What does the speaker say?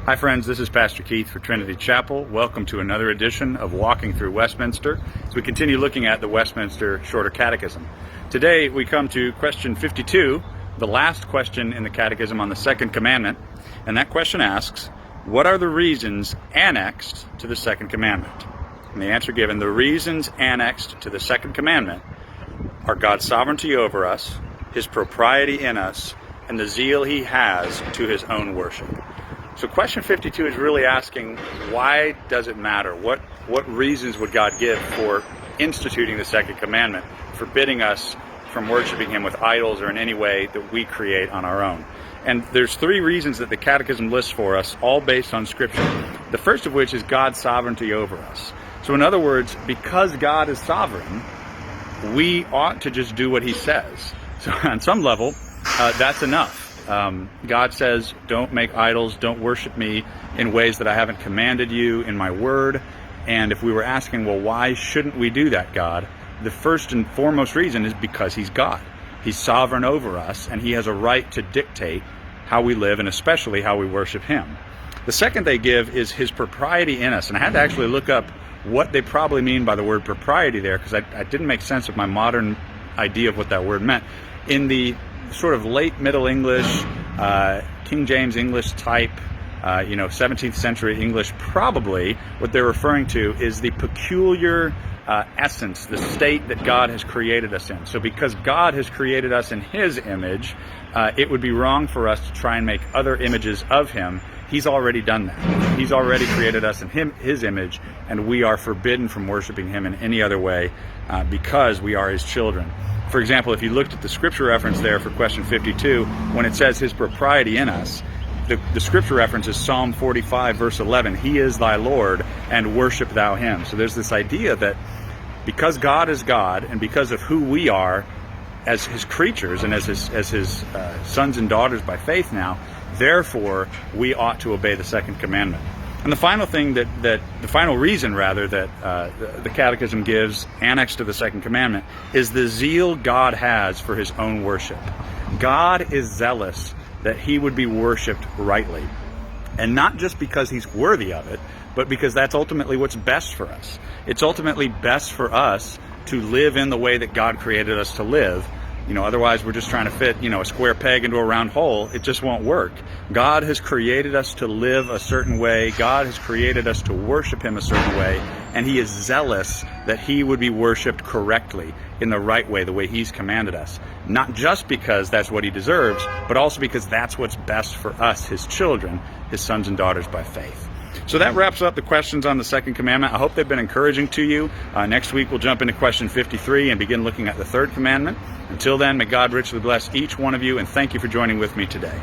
Hi friends, this is Pastor Keith for Trinity Chapel. Welcome to another edition of Walking Through Westminster as we continue looking at the Westminster Shorter Catechism. Today we come to question 52, the last question in the Catechism on the second commandment, and that question asks, what are the reasons annexed to the second commandment? And the answer given, the reasons annexed to the second commandment are God's sovereignty over us, His propriety in us, and the zeal He has to His own worship. So question 52 is really asking, why does it matter? What reasons would God give for instituting the second commandment, forbidding us from worshiping Him with idols or in any way that we create on our own? And there's three reasons that the Catechism lists for us, all based on Scripture. The first of which is God's sovereignty over us. So in other words, because God is sovereign, we ought to just do what He says. So on some level, that's enough. God says, don't make idols, don't worship me in ways that I haven't commanded you in my word. And if we were asking, well, why shouldn't we do that, God? The first and foremost reason is because He's God. He's sovereign over us, and He has a right to dictate how we live and especially how we worship Him. The second they give is His propriety in us. And I had to actually look up what they probably mean by the word propriety there, because I didn't make sense of my modern idea of what that word meant. In the sort of late Middle English, King James English type, 17th century English, probably what they're referring to is the peculiar essence, the state that God has created us in. So because God has created us in His image, it would be wrong for us to try and make other images of Him. He's already done that. He's already created us in His image, and we are forbidden from worshiping Him in any other way because we are His children. For example, if you looked at the scripture reference there for question 52, when it says His propriety in us, the scripture reference is Psalm 45, verse 11. He is thy Lord, and worship thou Him. So there's this idea that because God is God, and because of who we are as His creatures and as His sons and daughters by faith now, therefore we ought to obey the second commandment. And the final thing the final reason rather that the Catechism gives, annexed to the second commandment, is the zeal God has for His own worship. God is zealous that He would be worshipped rightly. And not just because He's worthy of it, but because that's ultimately what's best for us. It's ultimately best for us to live in the way that God created us to live. Otherwise we're just trying to fit, a square peg into a round hole. It just won't work. God has created us to live a certain way. God has created us to worship Him a certain way. And He is zealous that He would be worshipped correctly, in the right way, the way He's commanded us. Not just because that's what He deserves, but also because that's what's best for us, His children, His sons and daughters by faith. So that wraps up the questions on the second commandment. I hope they've been encouraging to you. Next week we'll jump into question 53 and begin looking at the third commandment. Until then, may God richly bless each one of you, and thank you for joining with me today.